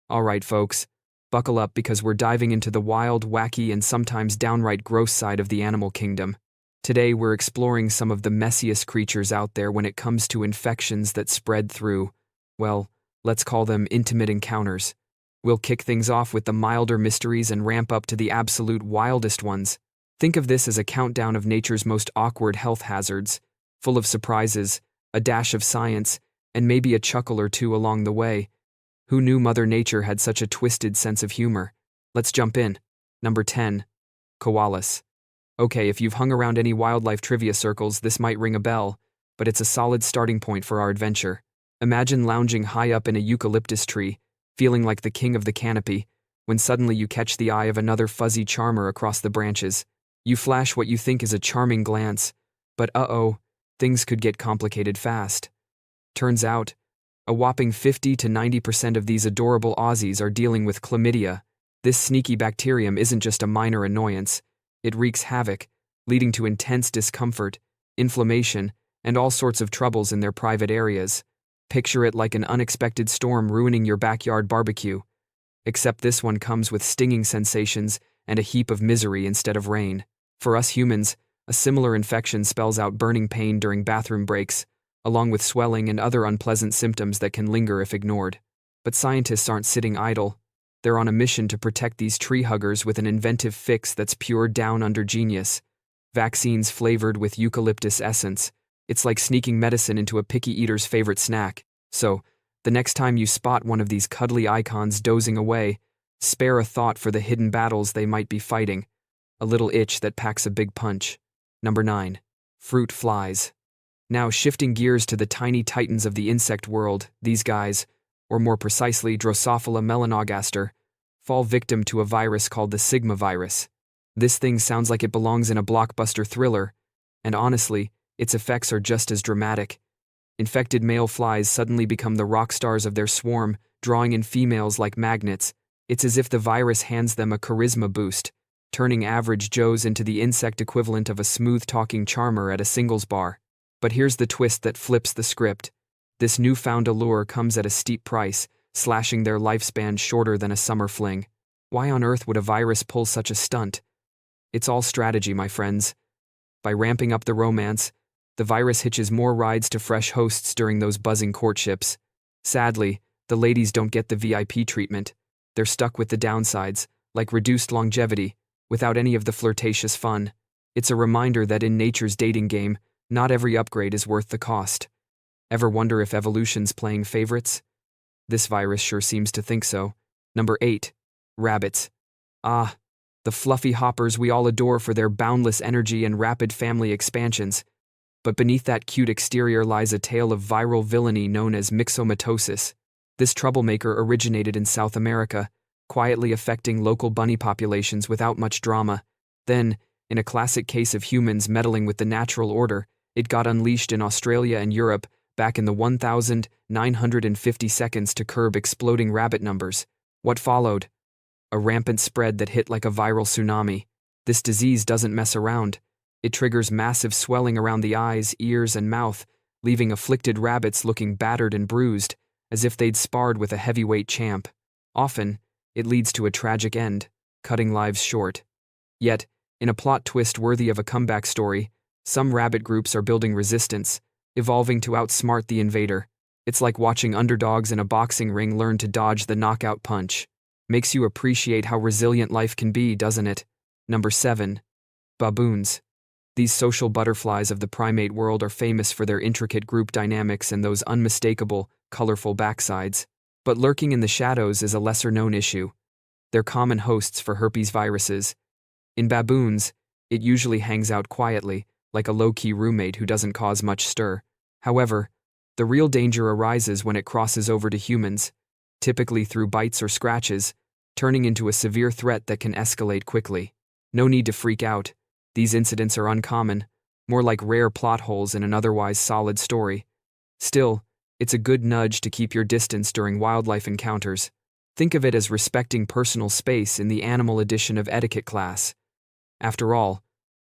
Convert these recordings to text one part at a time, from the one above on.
Alright, folks, buckle up because we're diving into the wild, wacky, and sometimes downright gross side of the animal kingdom. Today, we're exploring some of the messiest creatures out there when it comes to infections that spread through, well, let's call them intimate encounters. We'll kick things off with the milder mysteries and ramp up to the absolute wildest ones. Think of this as a countdown of nature's most awkward health hazards, full of surprises, a dash of science, and maybe a chuckle or two along the way. Who knew Mother Nature had such a twisted sense of humor? Let's jump in. Number 10. Koalas. Okay, if you've hung around any wildlife trivia circles, this might ring a bell, but it's a solid starting point for our adventure. Imagine lounging high up in a eucalyptus tree, feeling like the king of the canopy, when suddenly you catch the eye of another fuzzy charmer across the branches. You flash what you think is a charming glance, but things could get complicated fast. Turns out, a whopping 50 to 90% of these adorable Aussies are dealing with chlamydia. This sneaky bacterium isn't just a minor annoyance. It wreaks havoc, leading to intense discomfort, inflammation, and all sorts of troubles in their private areas. Picture it like an unexpected storm ruining your backyard barbecue. Except this one comes with stinging sensations and a heap of misery instead of rain. For us humans, a similar infection spells out burning pain during bathroom breaks, along with swelling and other unpleasant symptoms that can linger if ignored. But scientists aren't sitting idle. They're on a mission to protect these tree huggers with an inventive fix that's pure down-under genius. Vaccines flavored with eucalyptus essence. It's like sneaking medicine into a picky eater's favorite snack. So, the next time you spot one of these cuddly icons dozing away, spare a thought for the hidden battles they might be fighting. A little itch that packs a big punch. Number 9. Fruit flies. Now, shifting gears to the tiny titans of the insect world, these guys, or more precisely Drosophila melanogaster, fall victim to a virus called the Sigma virus. This thing sounds like it belongs in a blockbuster thriller, and honestly, its effects are just as dramatic. Infected male flies suddenly become the rock stars of their swarm, drawing in females like magnets. It's as if the virus hands them a charisma boost, turning average Joes into the insect equivalent of a smooth-talking charmer at a singles bar. But here's the twist that flips the script. This newfound allure comes at a steep price, slashing their lifespan shorter than a summer fling. Why on earth would a virus pull such a stunt? It's all strategy, my friends. By ramping up the romance, the virus hitches more rides to fresh hosts during those buzzing courtships. Sadly, the ladies don't get the VIP treatment. They're stuck with the downsides, like reduced longevity, without any of the flirtatious fun. It's a reminder that in nature's dating game, not every upgrade is worth the cost. Ever wonder if evolution's playing favorites? This virus sure seems to think so. Number 8. Rabbits. Ah, the fluffy hoppers we all adore for their boundless energy and rapid family expansions. But beneath that cute exterior lies a tale of viral villainy known as myxomatosis. This troublemaker originated in South America, quietly affecting local bunny populations without much drama. Then, in a classic case of humans meddling with the natural order, it got unleashed in Australia and Europe back in the 1,950 seconds to curb exploding rabbit numbers. What followed? A rampant spread that hit like a viral tsunami. This disease doesn't mess around. It triggers massive swelling around the eyes, ears, and mouth, leaving afflicted rabbits looking battered and bruised, as if they'd sparred with a heavyweight champ. Often, it leads to a tragic end, cutting lives short. Yet, in a plot twist worthy of a comeback story, some rabbit groups are building resistance, evolving to outsmart the invader. It's like watching underdogs in a boxing ring learn to dodge the knockout punch. Makes you appreciate how resilient life can be, doesn't it? Number 7. Baboons. These social butterflies of the primate world are famous for their intricate group dynamics and those unmistakable, colorful backsides. But lurking in the shadows is a lesser-known issue. They're common hosts for herpes viruses. In baboons, it usually hangs out quietly, like a low-key roommate who doesn't cause much stir. However, the real danger arises when it crosses over to humans, typically through bites or scratches, turning into a severe threat that can escalate quickly. No need to freak out. These incidents are uncommon, more like rare plot holes in an otherwise solid story. Still, it's a good nudge to keep your distance during wildlife encounters. Think of it as respecting personal space in the animal edition of etiquette class. After all,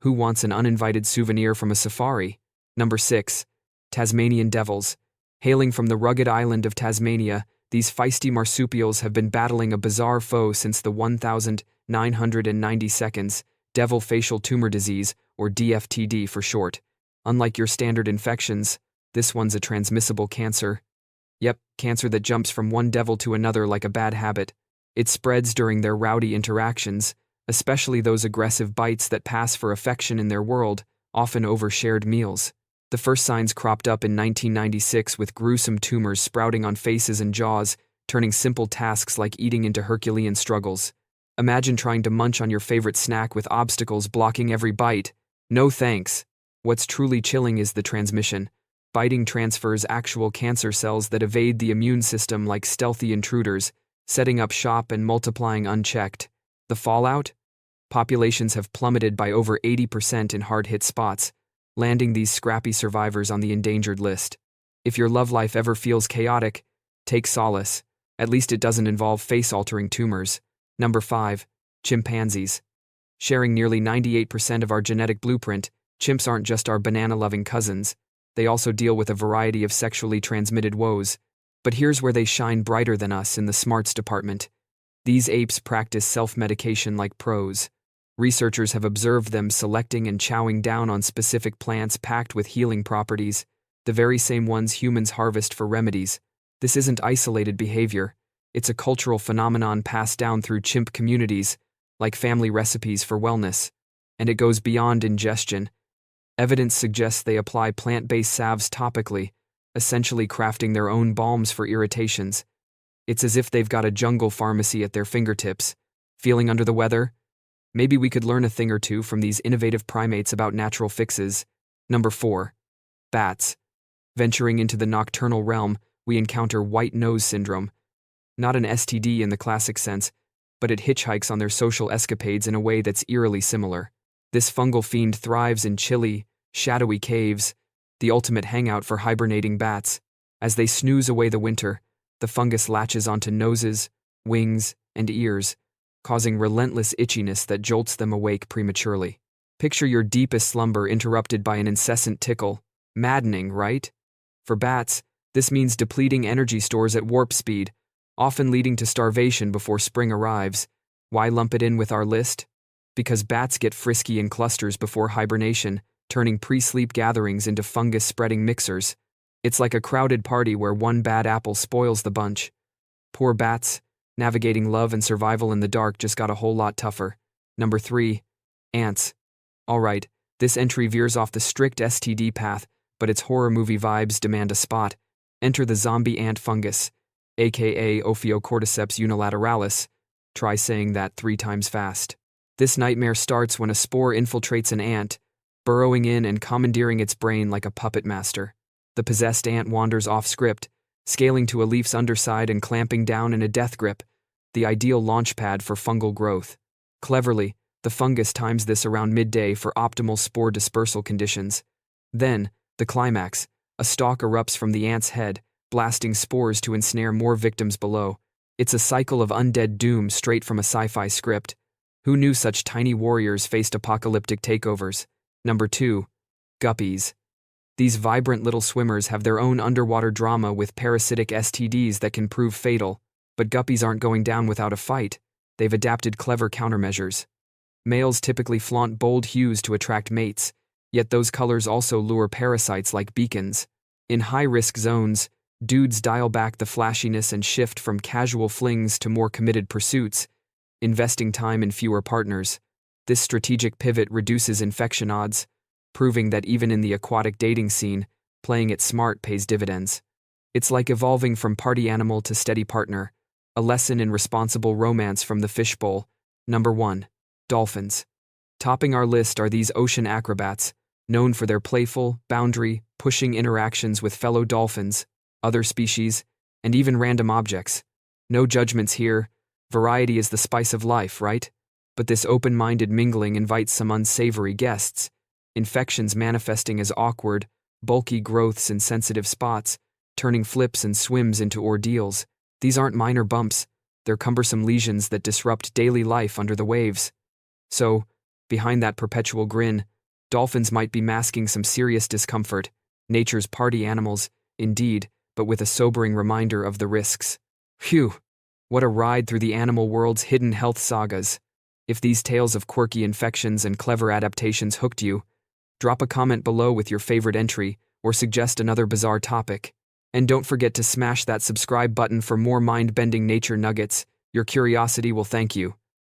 who wants an uninvited souvenir from a safari? Number 6. Tasmanian devils. Hailing from the rugged island of Tasmania, These feisty marsupials have been battling a bizarre foe since the 1990 seconds, devil facial tumor disease, or DFTD for short. Unlike your standard infections, this one's a transmissible cancer. Yep, cancer that jumps from one devil to another like a bad habit. It spreads during their rowdy interactions, especially those aggressive bites that pass for affection in their world, often over shared meals. The first signs cropped up in 1996 with gruesome tumors sprouting on faces and jaws, turning simple tasks like eating into Herculean struggles. Imagine trying to munch on your favorite snack with obstacles blocking every bite. No thanks. What's truly chilling is the transmission. Biting transfers actual cancer cells that evade the immune system like stealthy intruders, setting up shop and multiplying unchecked. The fallout? Populations have plummeted by over 80% in hard-hit spots, landing these scrappy survivors on the endangered list. If your love life ever feels chaotic, take solace. At least it doesn't involve face-altering tumors. Number 5. Chimpanzees. Sharing nearly 98% of our genetic blueprint, chimps aren't just our banana-loving cousins. They also deal with a variety of sexually transmitted woes. But here's where they shine brighter than us in the smarts department. These apes practice self-medication like pros. Researchers have observed them selecting and chowing down on specific plants packed with healing properties, the very same ones humans harvest for remedies. This isn't isolated behavior. It's a cultural phenomenon passed down through chimp communities, like family recipes for wellness. And it goes beyond ingestion. Evidence suggests they apply plant-based salves topically, essentially crafting their own balms for irritations. It's as if they've got a jungle pharmacy at their fingertips. Feeling under the weather? Maybe we could learn a thing or two from these innovative primates about natural fixes. Number 4. Bats. Venturing into the nocturnal realm, we encounter white nose syndrome. Not an STD in the classic sense, but it hitchhikes on their social escapades in a way that's eerily similar. This fungal fiend thrives in chilly, shadowy caves, the ultimate hangout for hibernating bats. As they snooze away the winter, the fungus latches onto noses, wings, and ears, causing relentless itchiness that jolts them awake prematurely. Picture your deepest slumber interrupted by an incessant tickle. Maddening, right? For bats, this means depleting energy stores at warp speed, often leading to starvation before spring arrives. Why lump it in with our list? Because bats get frisky in clusters before hibernation, turning pre-sleep gatherings into fungus-spreading mixers. It's like a crowded party where one bad apple spoils the bunch. Poor bats, navigating love and survival in the dark just got a whole lot tougher. Number 3. Ants. Alright, this entry veers off the strict STD path, but its horror movie vibes demand a spot. Enter the zombie ant fungus, aka Ophiocordyceps unilateralis. Try saying that 3 times fast. This nightmare starts when a spore infiltrates an ant, burrowing in and commandeering its brain like a puppet master. The possessed ant wanders off script, scaling to a leaf's underside and clamping down in a death grip, the ideal launchpad for fungal growth. Cleverly, the fungus times this around midday for optimal spore dispersal conditions. Then, the climax, a stalk erupts from the ant's head, blasting spores to ensnare more victims below. It's a cycle of undead doom straight from a sci-fi script. Who knew such tiny warriors faced apocalyptic takeovers? Number 2. Guppies. These vibrant little swimmers have their own underwater drama with parasitic STDs that can prove fatal, but guppies aren't going down without a fight. They've adapted clever countermeasures. Males typically flaunt bold hues to attract mates, yet those colors also lure parasites like beacons. In high-risk zones, dudes dial back the flashiness and shift from casual flings to more committed pursuits, investing time in fewer partners. This strategic pivot reduces infection odds, proving that even in the aquatic dating scene, playing it smart pays dividends. It's like evolving from party animal to steady partner, a lesson in responsible romance from the fishbowl. Number 1. Dolphins. Topping our list are these ocean acrobats, known for their playful, boundary-pushing interactions with fellow dolphins, other species, and even random objects. No judgments here. Variety is the spice of life, right? But this open-minded mingling invites some unsavory guests. Infections manifesting as awkward, bulky growths in sensitive spots, turning flips and swims into ordeals. These aren't minor bumps, they're cumbersome lesions that disrupt daily life under the waves. So, behind that perpetual grin, dolphins might be masking some serious discomfort, nature's party animals, indeed, but with a sobering reminder of the risks. Phew! What a ride through the animal world's hidden health sagas. If these tales of quirky infections and clever adaptations hooked you, drop a comment below with your favorite entry or suggest another bizarre topic. And don't forget to smash that subscribe button for more mind-bending nature nuggets. Your curiosity will thank you.